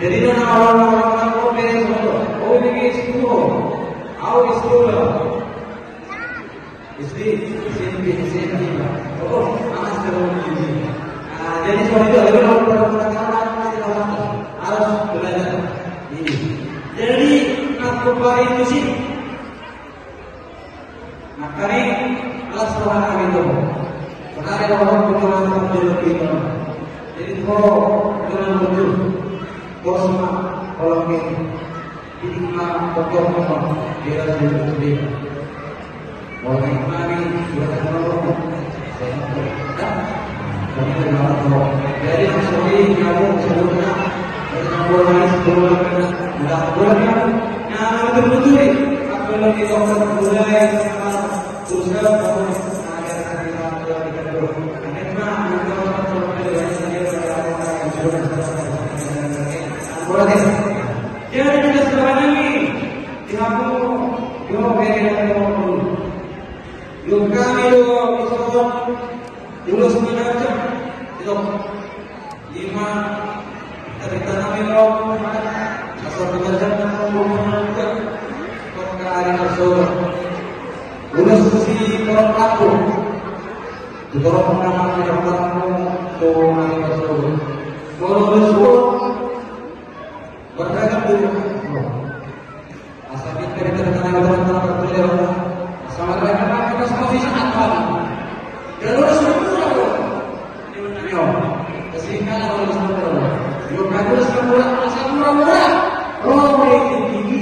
Jadi orang-orang beres oh ini sepuluh, awal sepuluh, istri, oh anak sekarang ini. Jadi soal itu ada orang harus belajar ini. Jadi narkoba itu sih, makanya alas Tuhan itu. Karena ada orang berjalan itu. Jadi kalau jalan betul. Bosma kalau ini lima pokok dia sendiri. Walaupun kami sudah terlalu jadi maksudnya kamu sebelumnya mulai sebelumnya sudah boleh nah betul-betul aku lagi dokter mulai berusaha kamu agar kita boleh. Jangan kita sekarang ini dihapu, yung kami isot, dulu semenajak, itu lima kita namin asal bekerja mengumpulkan perkara tersebut. Dulu si orang aku, itu orang nama tidak tahu tuh nabi tersebut. Kalau tersebut beragam dulu. Asal kita teman-teman berkuliah, asal mereka kita semua bisa apa? Jalur semua loh. Yo, kesingkat kalau semua. Yo kado semua asal murah-murah. Oh ini tinggi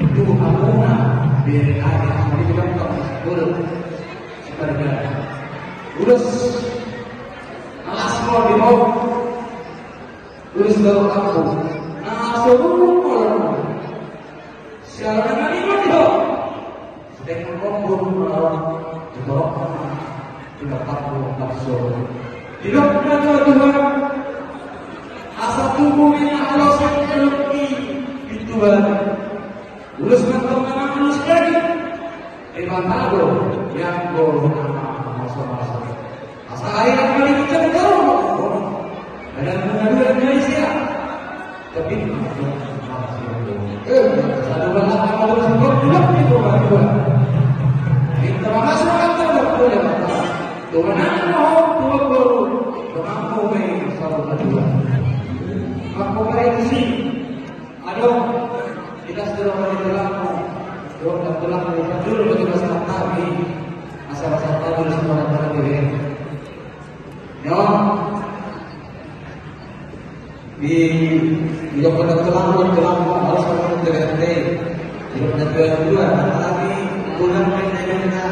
itu amuna biar ada sampai kita tak betul. Seperti urus alas semua di mau urus baru aku. Semua siapa yang ini itu? Sedang mengumpul dibawa tidak tahu nafsu. Tidak ada Tuhan. Asal tubuh ini Allah sekali di Tuhan. Luruskan kemana manusia ini? Tahu yang masa-masa. Asal ayat kali kita tahu. Ada pengaduan Malaysia. Tapi satu bahasa kalau sebut tidak itu berdua. Kita masuk kantor berdua. Tuhan mau turun, Tuhan mau main satu berdua. Aku baik sih. Aduh, kita sudah mulai berlaku. Doa berlaku dulu bagi masyarakat kami. Masyarakat kami semua datang diri. Yo. Di pada kelambu harus mengerti. Di pada kedua kami bulan menjaga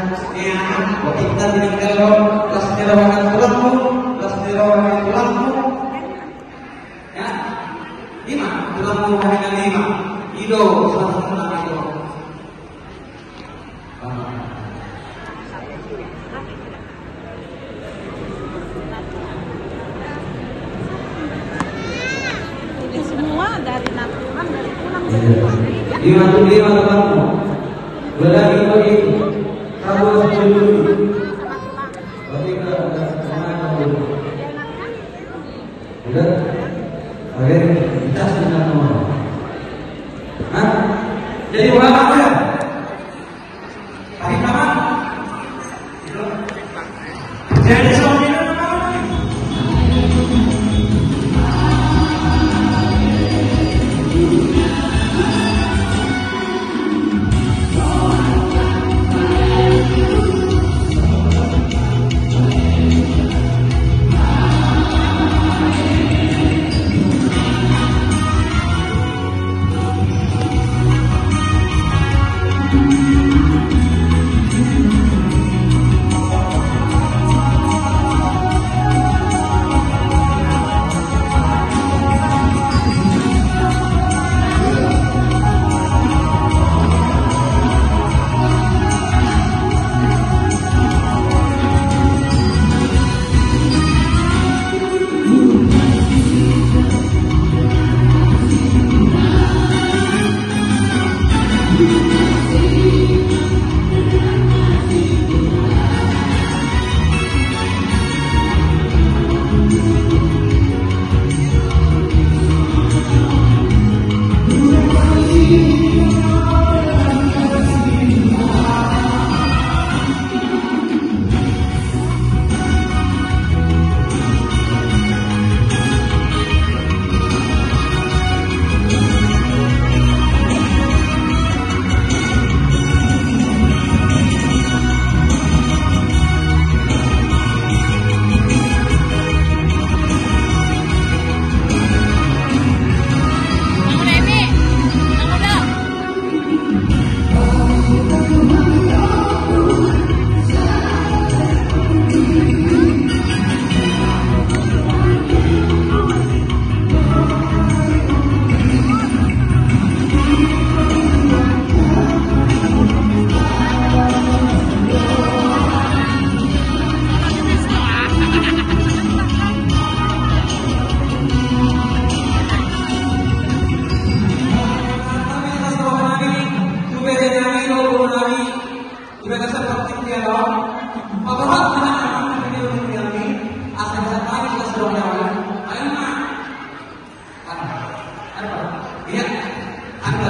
waktu kita meninggal tas terawangan tulangmu ya lima tulangmu hanya lima ido sama ido lima tulangmu berlari begitu kamu sendiri ketika ada semangat dulu udah oke kita sudah mau jadi ulama ya tapi kapan jadi soalnya Apa? Iya, apa?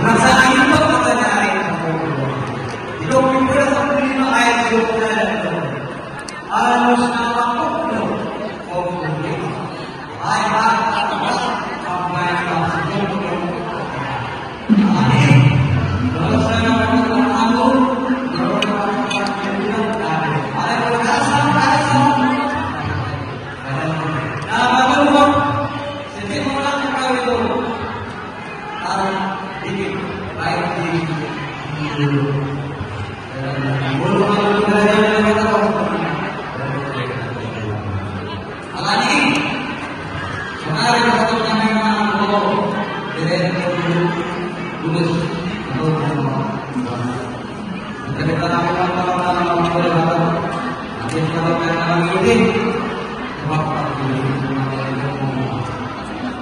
Melaksanakan baik di bulu budaya yang kita tahu. Alani, kemarin satu yang mau dari lulus kita lakukan kalau ini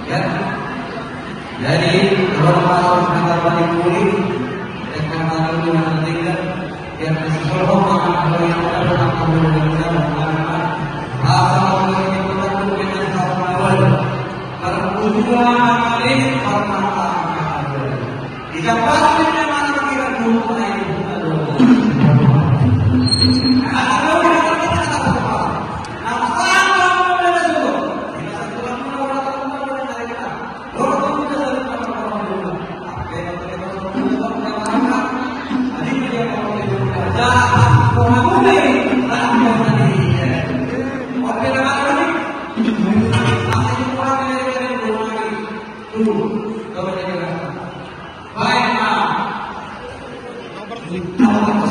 ya. Jadi kalau masuk sekitar balik kulit dengan lalu yang tinggal yang sesuatu dengan yang ada dalam dengan asal yang berlaku dengan satu awal berkumpul kali karena jika pasti memang kira kumpul itu baik,